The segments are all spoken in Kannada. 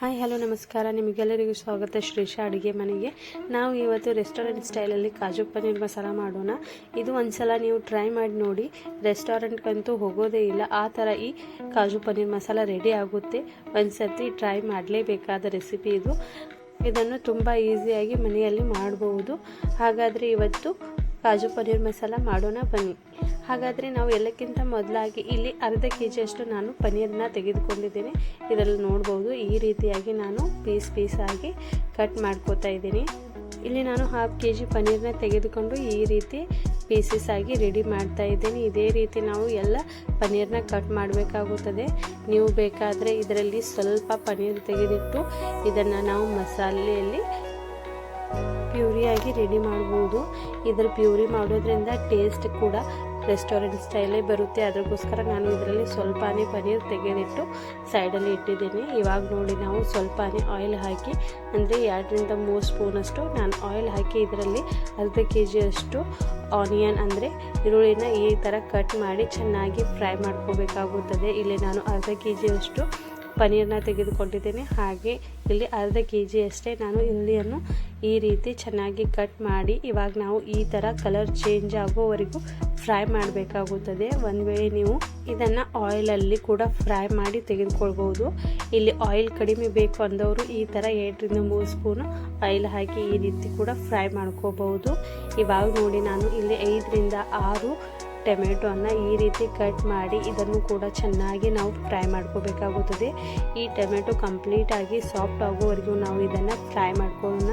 ಹಾಯ್ ಹಲೋ ನಮಸ್ಕಾರ, ನಿಮಗೆಲ್ಲರಿಗೂ ಸ್ವಾಗತ ಶ್ರೀಶಾ ಅಡುಗೆ ಮನೆಗೆ. ನಾವು ಇವತ್ತು ರೆಸ್ಟೋರೆಂಟ್ ಸ್ಟೈಲಲ್ಲಿ ಕಾಜು ಪನ್ನೀರ್ ಮಸಾಲ ಮಾಡೋಣ. ಇದು ಒಂದ್ಸಲ ನೀವು ಟ್ರೈ ಮಾಡಿ ನೋಡಿ, ರೆಸ್ಟೋರೆಂಟ್ಗಂತೂ ಹೋಗೋದೇ ಇಲ್ಲ, ಆ ಥರ ಈ ಕಾಜು ಪನ್ನೀರ್ ಮಸಾಲ ರೆಡಿ ಆಗುತ್ತೆ. ಒಂದ್ಸತಿ ಟ್ರೈ ಮಾಡಲೇಬೇಕಾದ ರೆಸಿಪಿ ಇದು. ಇದನ್ನು ತುಂಬ ಈಸಿಯಾಗಿ ಮನೆಯಲ್ಲಿ ಮಾಡಬಹುದು. ಹಾಗಾದರೆ ಇವತ್ತು ಕಾಜು ಪನ್ನೀರ್ ಮಸಾಲ ಮಾಡೋಣ ಬನ್ನಿ. ಹಾಗಾದರೆ ನಾವು ಎಲ್ಲಕ್ಕಿಂತ ಮೊದಲಾಗಿ ಇಲ್ಲಿ ಅರ್ಧ kg ಅಷ್ಟು ನಾನು ಪನ್ನೀರನ್ನ ತೆಗೆದುಕೊಂಡಿದ್ದೇನೆ. ಇದರಲ್ಲಿ ನೋಡ್ಬೋದು, ಈ ರೀತಿಯಾಗಿ ನಾನು ಪೀಸ್ ಆಗಿ ಕಟ್ ಮಾಡ್ಕೋತಾ ಇದ್ದೀನಿ. ಇಲ್ಲಿ ನಾನು ½ kg ಪನ್ನೀರನ್ನ ತೆಗೆದುಕೊಂಡು ಈ ರೀತಿ ಪೀಸಸ್ ಆಗಿ ರೆಡಿ ಮಾಡ್ತಾ ಇದ್ದೀನಿ. ಇದೇ ರೀತಿ ನಾವು ಎಲ್ಲ ಪನ್ನೀರನ್ನ ಕಟ್ ಮಾಡಬೇಕಾಗುತ್ತದೆ. ನೀವು ಬೇಕಾದರೆ ಇದರಲ್ಲಿ ಸ್ವಲ್ಪ ಪನ್ನೀರ್ ತೆಗೆದಿಟ್ಟು ಇದನ್ನು ನಾವು ಮಸಾಲೆಯಲ್ಲಿ ಪ್ಯೂರಿಯಾಗಿ ರೆಡಿ ಮಾಡ್ಬೋದು. ಇದರ ಪ್ಯೂರಿ ಮಾಡೋದ್ರಿಂದ ಟೇಸ್ಟ್ ಕೂಡ ರೆಸ್ಟೋರೆಂಟ್ ಸ್ಟೈಲೇ ಬರುತ್ತೆ. ಅದಕ್ಕೋಸ್ಕರ ನಾನು ಇದರಲ್ಲಿ ಸ್ವಲ್ಪನೇ ಪನ್ನೀರ್ ತೆಗೆದಿಟ್ಟು ಸೈಡಲ್ಲಿ ಇಟ್ಟಿದ್ದೀನಿ. ಇವಾಗ ನೋಡಿ, ನಾವು ಸ್ವಲ್ಪನೇ ಆಯಿಲ್ ಹಾಕಿ, ಅಂದರೆ 2 ರಿಂದ 3 ಸ್ಪೂನಷ್ಟು ನಾನು ಆಯಿಲ್ ಹಾಕಿ ಇದರಲ್ಲಿ ಅರ್ಧ kg ಅಷ್ಟು ಆನಿಯನ್ ಅಂದರೆ ಈರುಳ್ಳಿನ ಈ ಥರ ಕಟ್ ಮಾಡಿ ಚೆನ್ನಾಗಿ ಫ್ರೈ ಮಾಡ್ಕೋಬೇಕಾಗುತ್ತದೆ. ಇಲ್ಲಿ ನಾನು ಅರ್ಧ kg ಅಷ್ಟು ಪನ್ನೀರನ್ನ ತೆಗೆದುಕೊಂಡಿದ್ದೇನೆ. ಹಾಗೆ ಇಲ್ಲಿ ಅರ್ಧ kg ಅಷ್ಟೇ ನಾನು ಈರುಳ್ಳಿಯನ್ನು ಈ ರೀತಿ ಚೆನ್ನಾಗಿ ಕಟ್ ಮಾಡಿ, ಇವಾಗ ನಾವು ಈ ಥರ ಕಲರ್ ಚೇಂಜ್ ಆಗೋವರೆಗೂ ಫ್ರೈ ಮಾಡಬೇಕಾಗುತ್ತದೆ. ಒಂದು ವೇಳೆ ನೀವು ಇದನ್ನು ಆಯಿಲಲ್ಲಿ ಕೂಡ ಫ್ರೈ ಮಾಡಿ ತೆಗೆದುಕೊಳ್ಬೋದು. ಇಲ್ಲಿ ಆಯಿಲ್ ಕಡಿಮೆ ಬೇಕು ಅಂದವರು ಈ ಥರ 2 ರಿಂದ 3 ಸ್ಪೂನು ಆಯಿಲ್ ಹಾಕಿ ಈ ರೀತಿ ಕೂಡ ಫ್ರೈ ಮಾಡ್ಕೋಬಹುದು. ಇವಾಗ ನೋಡಿ, ನಾನು ಇಲ್ಲಿ 5 ರಿಂದ 6 ಟೊಮೆಟೊನ ಈ ರೀತಿ ಕಟ್ ಮಾಡಿ ಇದನ್ನು ಕೂಡ ಚೆನ್ನಾಗಿ ನಾವು ಫ್ರೈ ಮಾಡ್ಕೋಬೇಕಾಗುತ್ತದೆ. ಈ ಟೊಮೆಟೊ ಕಂಪ್ಲೀಟಾಗಿ ಸಾಫ್ಟ್ ಆಗೋವರೆಗೂ ನಾವು ಇದನ್ನು ಫ್ರೈ ಮಾಡ್ಕೊಳ್ಳೋಣ.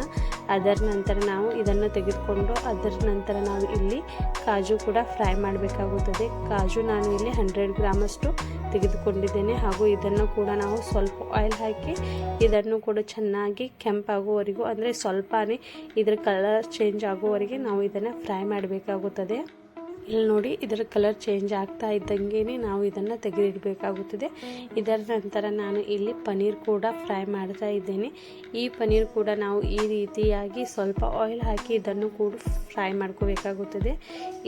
ಅದರ ನಂತರ ನಾವು ಇದನ್ನು ತೆಗೆದುಕೊಂಡು ಅದರ ನಂತರ ನಾವು ಇಲ್ಲಿ ಕಾಜು ಕೂಡ ಫ್ರೈ ಮಾಡಬೇಕಾಗುತ್ತದೆ. ಕಾಜು ನಾನು ಇಲ್ಲಿ 100 ಗ್ರಾಮ್ ಅಷ್ಟು ತೆಗೆದುಕೊಂಡಿದ್ದೇನೆ. ಹಾಗೂ ಇದನ್ನು ಕೂಡ ನಾವು ಸ್ವಲ್ಪ ಆಯಿಲ್ ಹಾಕಿ ಇದನ್ನು ಕೂಡ ಚೆನ್ನಾಗಿ ಕೆಂಪಾಗುವವರೆಗೂ, ಅಂದರೆ ಸ್ವಲ್ಪನೇ ಇದರ ಕಲರ್ ಚೇಂಜ್ ಆಗುವವರೆಗೆ ನಾವು ಇದನ್ನು ಫ್ರೈ ಮಾಡಬೇಕಾಗುತ್ತದೆ. ಇಲ್ಲಿ ನೋಡಿ, ಇದರ ಕಲರ್ ಚೇಂಜ್ ಆಗ್ತಾ ಇದ್ದಂಗೆ ನಾವು ಇದನ್ನು ತೆಗೆದಿಡಬೇಕಾಗುತ್ತದೆ. ಇದರ ನಂತರ ನಾನು ಇಲ್ಲಿ ಪನ್ನೀರ್ ಕೂಡ ಫ್ರೈ ಮಾಡ್ತಾ ಇದ್ದೇನೆ. ಈ ಪನ್ನೀರ್ ಕೂಡ ನಾವು ಈ ರೀತಿಯಾಗಿ ಸ್ವಲ್ಪ ಆಯಿಲ್ ಹಾಕಿ ಇದನ್ನು ಕೂಡ ಫ್ರೈ ಮಾಡ್ಕೋಬೇಕಾಗುತ್ತದೆ.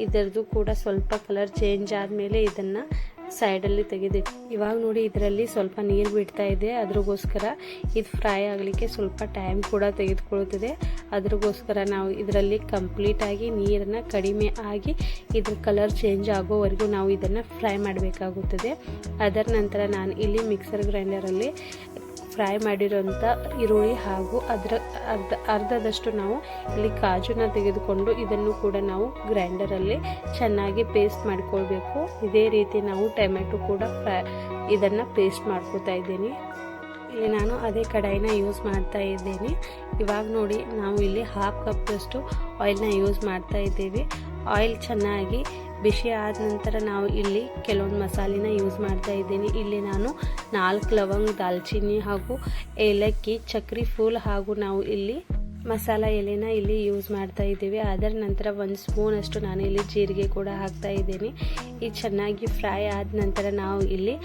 ಇದರದ್ದು ಕೂಡ ಸ್ವಲ್ಪ ಕಲರ್ ಚೇಂಜ್ ಆದಮೇಲೆ ಇದನ್ನು ಸೈಡಲ್ಲಿ ತೆಗೆದಿಟ್ಟು, ಇವಾಗ ನೋಡಿ ಇದರಲ್ಲಿ ಸ್ವಲ್ಪ ನೀರು ಬಿಡ್ತಾ ಇದೆ. ಅದ್ರಗೋಸ್ಕರ ಇದು ಫ್ರೈ ಆಗಲಿಕ್ಕೆ ಸ್ವಲ್ಪ ಟೈಮ್ ಕೂಡ ತೆಗೆದುಕೊಳ್ಳುತ್ತದೆ. ಅದ್ರಗೋಸ್ಕರ ನಾವು ಇದರಲ್ಲಿ ಕಂಪ್ಲೀಟಾಗಿ ನೀರನ್ನು ಕಡಿಮೆ ಆಗಿ ಇದ್ರ ಕಲರ್ ಚೇಂಜ್ ಆಗೋವರೆಗೂ ನಾವು ಇದನ್ನು ಫ್ರೈ ಮಾಡಬೇಕಾಗುತ್ತದೆ. ಅದರ ನಂತರ ನಾನು ಇಲ್ಲಿ ಮಿಕ್ಸರ್ ಗ್ರೈಂಡರಲ್ಲಿ ಫ್ರೈ ಮಾಡಿರೋಂಥ ಈರುಳ್ಳಿ ಹಾಗೂ ಅದರ ಅರ್ಧದಷ್ಟು ನಾವು ಇಲ್ಲಿ ಕಾಜುನ ತೆಗೆದುಕೊಂಡು ಇದನ್ನು ಕೂಡ ನಾವು ಗ್ರೈಂಡರಲ್ಲಿ ಚೆನ್ನಾಗಿ ಪೇಸ್ಟ್ ಮಾಡಿಕೊಳ್ಬೇಕು. ಇದೇ ರೀತಿ ನಾವು ಟೊಮೆಟೊ ಕೂಡ ಇದನ್ನು ಪೇಸ್ಟ್ ಮಾಡ್ಕೋತಾ ಇದ್ದೀನಿ. ಇಲ್ಲಿ ನಾನು ಅದೇ ಕಡಾಯಿನ ಯೂಸ್ ಮಾಡ್ತಾ ಇದ್ದೇನೆ. ಇವಾಗ ನೋಡಿ, ನಾವು ಇಲ್ಲಿ ½ ಕಪ್ದಷ್ಟು ಆಯಿಲ್ನ ಯೂಸ್ ಮಾಡ್ತಾ ಇದ್ದೇವೆ. ಆಯಿಲ್ ಚೆನ್ನಾಗಿ ಬಿಸಿ ಆದ ನಂತರ ನಾವು ಇಲ್ಲಿ ಕೆಲವೊಂದು ಮಸಾಲೆನ ಯೂಸ್ ಮಾಡ್ತಾ ಇದ್ದೀನಿ. ಇಲ್ಲಿ ನಾನು 4 ಲವಂಗ, ದಾಲ್ಚಿನ್ನಿ ಹಾಗೂ ಏಲಕ್ಕಿ, ಚಕ್ರಿ ಫೂಲ್ ಹಾಗೂ ನಾವು ಇಲ್ಲಿ ಮಸಾಲ ಎಲೆನ ಇಲ್ಲಿ ಯೂಸ್ ಮಾಡ್ತಾ ಇದ್ದೀವಿ. ಅದರ ನಂತರ 1 ಸ್ಪೂನ್ ಅಷ್ಟು ನಾನು ಇಲ್ಲಿ ಜೀರಿಗೆ ಕೂಡ ಹಾಕ್ತಾ ಇದ್ದೀನಿ. ಇದು ಚೆನ್ನಾಗಿ ಫ್ರೈ ಆದ ನಂತರ ನಾವು ಇಲ್ಲಿ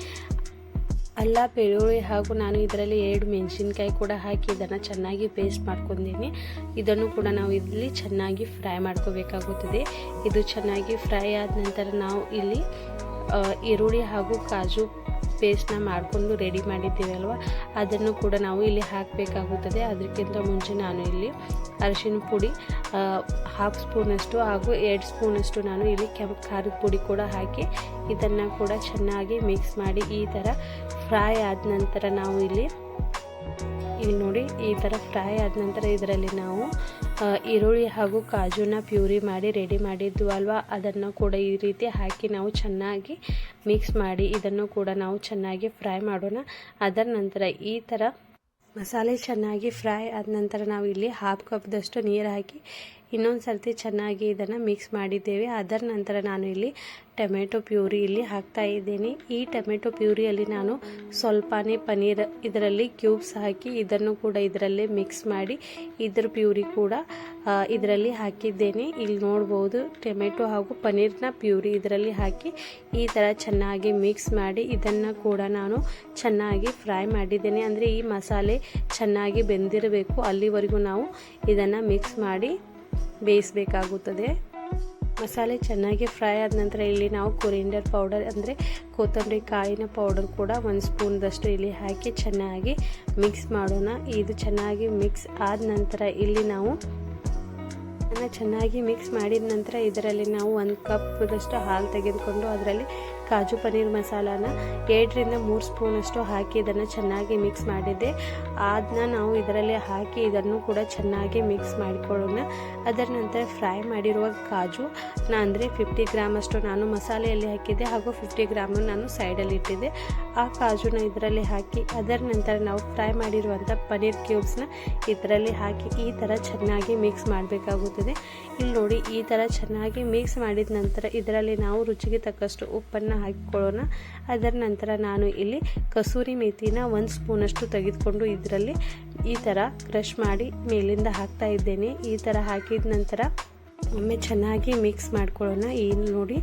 ಅಲ್ಲ, ಬೆಳ್ಳುಳ್ಳಿ ಹಾಗೂ ನಾನು ಇದರಲ್ಲಿ 2 ಮೆಣಸಿನ್ಕಾಯಿ ಕೂಡ ಹಾಕಿ ಇದನ್ನು ಚೆನ್ನಾಗಿ ಪೇಸ್ಟ್ ಮಾಡ್ಕೊಂಡಿದ್ದೀನಿ. ಇದನ್ನು ಕೂಡ ನಾವು ಇಲ್ಲಿ ಚೆನ್ನಾಗಿ ಫ್ರೈ ಮಾಡ್ಕೋಬೇಕಾಗುತ್ತದೆ. ಇದು ಚೆನ್ನಾಗಿ ಫ್ರೈ ಆದ ನಂತರ ನಾವು ಇಲ್ಲಿ ಈರುಳ್ಳಿ ಹಾಗೂ ಕಾಜು ಪೇಸ್ಟ್ನ ಮಾಡಿಕೊಂಡು ರೆಡಿ ಮಾಡಿದ್ದೀವಿ ಅಲ್ವಾ, ಅದನ್ನು ಕೂಡ ನಾವು ಇಲ್ಲಿ ಹಾಕಬೇಕಾಗುತ್ತದೆ. ಅದಕ್ಕಿಂತ ಮುಂಚೆ ನಾನು ಇಲ್ಲಿ ಅರಿಶಿನ ಪುಡಿ ½ ಸ್ಪೂನಷ್ಟು ಹಾಗೂ 2 ಸ್ಪೂನಷ್ಟು ನಾನು ಇಲ್ಲಿ ಕೆಂಪು ಖಾರದ ಪುಡಿ ಕೂಡ ಹಾಕಿ ಇದನ್ನು ಕೂಡ ಚೆನ್ನಾಗಿ ಮಿಕ್ಸ್ ಮಾಡಿ ಈ ಥರ ಫ್ರೈ ಆದ ನಂತರ ನಾವು ಇಲ್ಲಿ ನೋಡಿ, ಈ ಥರ ಫ್ರೈ ಆದ ನಂತರ ಇದರಲ್ಲಿ ನಾವು ಈರುಳ್ಳಿ ಹಾಗೂ ಕಾಜುನ ಪ್ಯೂರಿ ಮಾಡಿ ರೆಡಿ ಮಾಡಿದ್ದು ಅಲ್ವಾ, ಅದನ್ನು ಕೂಡ ಈ ರೀತಿ ಹಾಕಿ ನಾವು ಚೆನ್ನಾಗಿ ಮಿಕ್ಸ್ ಮಾಡಿ ಇದನ್ನು ಕೂಡ ನಾವು ಚೆನ್ನಾಗಿ ಫ್ರೈ ಮಾಡೋಣ. ಅದರ ನಂತರ ಈ ಥರ ಮಸಾಲೆ ಚೆನ್ನಾಗಿ ಫ್ರೈ ಆದ ನಂತರ ನಾವು ಇಲ್ಲಿ ½ ಕಪ್ದಷ್ಟು ನೀರು ಹಾಕಿ ಇನ್ನೊಂದು ಸರ್ತಿ ಚೆನ್ನಾಗಿ ಇದನ್ನು ಮಿಕ್ಸ್ ಮಾಡಿದ್ದೇವೆ. ಅದರ ನಂತರ ನಾನು ಇಲ್ಲಿ ಟೊಮೆಟೊ ಪ್ಯೂರಿ ಇಲ್ಲಿ ಹಾಕ್ತಾ ಇದ್ದೀನಿ. ಈ ಟೊಮೆಟೊ ಪ್ಯೂರಿಯಲ್ಲಿ ನಾನು ಸ್ವಲ್ಪನೇ ಪನ್ನೀರ್ ಇದರಲ್ಲಿ ಕ್ಯೂಬ್ಸ್ ಹಾಕಿ ಇದನ್ನು ಕೂಡ ಇದರಲ್ಲೇ ಮಿಕ್ಸ್ ಮಾಡಿ ಇದರ ಪ್ಯೂರಿ ಕೂಡ ಇದರಲ್ಲಿ ಹಾಕಿದ್ದೇನೆ. ಇಲ್ಲಿ ನೋಡ್ಬೋದು, ಟೊಮೆಟೊ ಹಾಗೂ ಪನ್ನೀರ್ನ ಪ್ಯೂರಿ ಇದರಲ್ಲಿ ಹಾಕಿ ಈ ಥರ ಚೆನ್ನಾಗಿ ಮಿಕ್ಸ್ ಮಾಡಿ ಇದನ್ನು ಕೂಡ ನಾನು ಚೆನ್ನಾಗಿ ಫ್ರೈ ಮಾಡಿದ್ದೇನೆ. ಅಂದರೆ ಈ ಮಸಾಲೆ ಚೆನ್ನಾಗಿ ಬೆಂದಿರಬೇಕು, ಅಲ್ಲಿವರೆಗೂ ನಾವು ಇದನ್ನು ಮಿಕ್ಸ್ ಮಾಡಿ ಬೇಯಿಸಬೇಕಾಗುತ್ತದೆ. ಮಸಾಲೆ ಚೆನ್ನಾಗಿ ಫ್ರೈ ಆದ ನಂತರ ಇಲ್ಲಿ ನಾವು ಕೊರಿಯಂಡರ್ ಪೌಡರ್ ಅಂದರೆ ಕೊತ್ತಂಬರಿ ಕಾಳಿನ ಪೌಡರ್ ಕೂಡ 1 ಸ್ಪೂನ್ದಷ್ಟು ಇಲ್ಲಿ ಹಾಕಿ ಚೆನ್ನಾಗಿ ಮಿಕ್ಸ್ ಮಾಡೋಣ. ಇದು ಚೆನ್ನಾಗಿ ಮಿಕ್ಸ್ ಆದ ನಂತರ ಇಲ್ಲಿ ನಾವು ಚೆನ್ನಾಗಿ ಮಿಕ್ಸ್ ಮಾಡಿದ ನಂತರ ಇದರಲ್ಲಿ ನಾವು 1 ಕಪ್ದಷ್ಟು ಹಾಲು ತೆಗೆದುಕೊಂಡು ಅದರಲ್ಲಿ ಕಾಜು ಪನ್ನೀರ್ ಮಸಾಲಾನ 2ರಿಂದ 3 ಸ್ಪೂನಷ್ಟು ಹಾಕಿ ಇದನ್ನು ಚೆನ್ನಾಗಿ ಮಿಕ್ಸ್ ಮಾಡಿದ್ದೆ. ಅದನ್ನ ನಾವು ಇದರಲ್ಲಿ ಹಾಕಿ ಇದನ್ನು ಕೂಡ ಚೆನ್ನಾಗಿ ಮಿಕ್ಸ್ ಮಾಡಿಕೊಳ್ಳೋಣ. ಅದರ ನಂತರ ಫ್ರೈ ಮಾಡಿರುವ ಕಾಜು ಅಂದರೆ 50 ಗ್ರಾಮ್ ಅಷ್ಟು ನಾನು ಮಸಾಲೆಯಲ್ಲಿ ಹಾಕಿದ್ದೆ ಹಾಗೂ 50 ಗ್ರಾಮ್ ನಾನು ಸೈಡಲ್ಲಿ ಇಟ್ಟಿದ್ದೆ. ಆ ಕಾಜುನ ಇದರಲ್ಲಿ ಹಾಕಿ ಅದರ ನಂತರ ನಾವು ಫ್ರೈ ಮಾಡಿರುವಂಥ ಪನ್ನೀರ್ ಕ್ಯೂಬ್ಸ್ನ ಇದರಲ್ಲಿ ಹಾಕಿ ಈ ಥರ ಚೆನ್ನಾಗಿ ಮಿಕ್ಸ್ ಮಾಡಬೇಕಾಗುತ್ತದೆ. ಇಲ್ಲಿ ನೋಡಿ ಈ ಥರ ಚೆನ್ನಾಗಿ ಮಿಕ್ಸ್ ಮಾಡಿದ ನಂತರ ಇದರಲ್ಲಿ ನಾವು ರುಚಿಗೆ ತಕ್ಕಷ್ಟು ಉಪ್ಪನ್ನು ಹಾಕಿಕೊಳ್ಳೋಣ. ಅದರ ನಂತರ ನಾನು ಇಲ್ಲಿ ಕಸೂರಿ ಮೇಥಿನ 1 ಸ್ಪೂನಷ್ಟು ತೆಗೆದುಕೊಂಡು ಇದರಲ್ಲಿ ಈ ಥರ ಕ್ರಷ್ ಮಾಡಿ ಮೇಲಿಂದ ಹಾಕ್ತಾ ಇದ್ದೇನೆ. ಈ ಥರ ಹಾಕಿದ ನಂತರ ಒಮ್ಮೆ ಚೆನ್ನಾಗಿ ಮಿಕ್ಸ್ ಮಾಡ್ಕೊಳ್ಳೋಣ. ಏನು ನೋಡಿ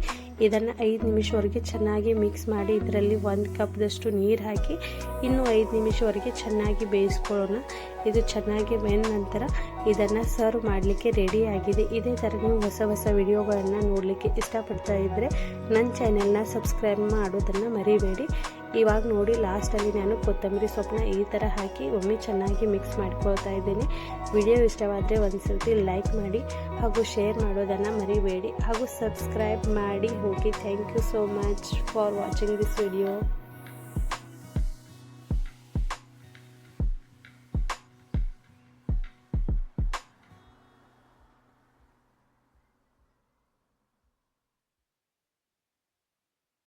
ಇದನ್ನು 5 ನಿಮಿಷವರೆಗೆ ಚೆನ್ನಾಗಿ ಮಿಕ್ಸ್ ಮಾಡಿ ಇದರಲ್ಲಿ 1 ಕಪ್ದಷ್ಟು ನೀರು ಹಾಕಿ ಇನ್ನೂ 5 ನಿಮಿಷವರೆಗೆ ಚೆನ್ನಾಗಿ ಬೇಯಿಸ್ಕೊಳ್ಳೋಣ. ಇದು ಚೆನ್ನಾಗಿ ಬೆಂದ ನಂತರ ಇದನ್ನು ಸರ್ವ್ ಮಾಡಲಿಕ್ಕೆ ರೆಡಿ ಆಗಿದೆ. ಇದೇ ಥರ ನೀವು ಹೊಸ ವಿಡಿಯೋಗಳನ್ನು ನೋಡಲಿಕ್ಕೆ ಇಷ್ಟಪಡ್ತಾ ಇದ್ದರೆ ನನ್ನ ಚಾನೆಲ್ನ ಸಬ್ಸ್ಕ್ರೈಬ್ ಮಾಡೋದನ್ನು ಮರಿಬೇಡಿ. ಇವಾಗ ನೋಡಿ ಲಾಸ್ಟಲ್ಲಿ ನಾನು ಕೊತ್ತಂಬರಿ ಸೊಪ್ಪನ್ನ ಈ ಥರ ಹಾಕಿ ಒಮ್ಮೆ ಚೆನ್ನಾಗಿ ಮಿಕ್ಸ್ ಮಾಡ್ಕೊಳ್ತಾ ಇದ್ದೀನಿ. ವಿಡಿಯೋ ಇಷ್ಟವಾದರೆ ಒಂದು ಸರ್ತಿ ಲೈಕ್ ಮಾಡಿ ಹಾಗೂ ಶೇರ್ ಮಾಡೋದನ್ನು ಮರಿಬೇಡಿ ಹಾಗೂ ಸಬ್ಸ್ಕ್ರೈಬ್ ಮಾಡಿ ಹೋಗಿ. Thank you so much for watching this video.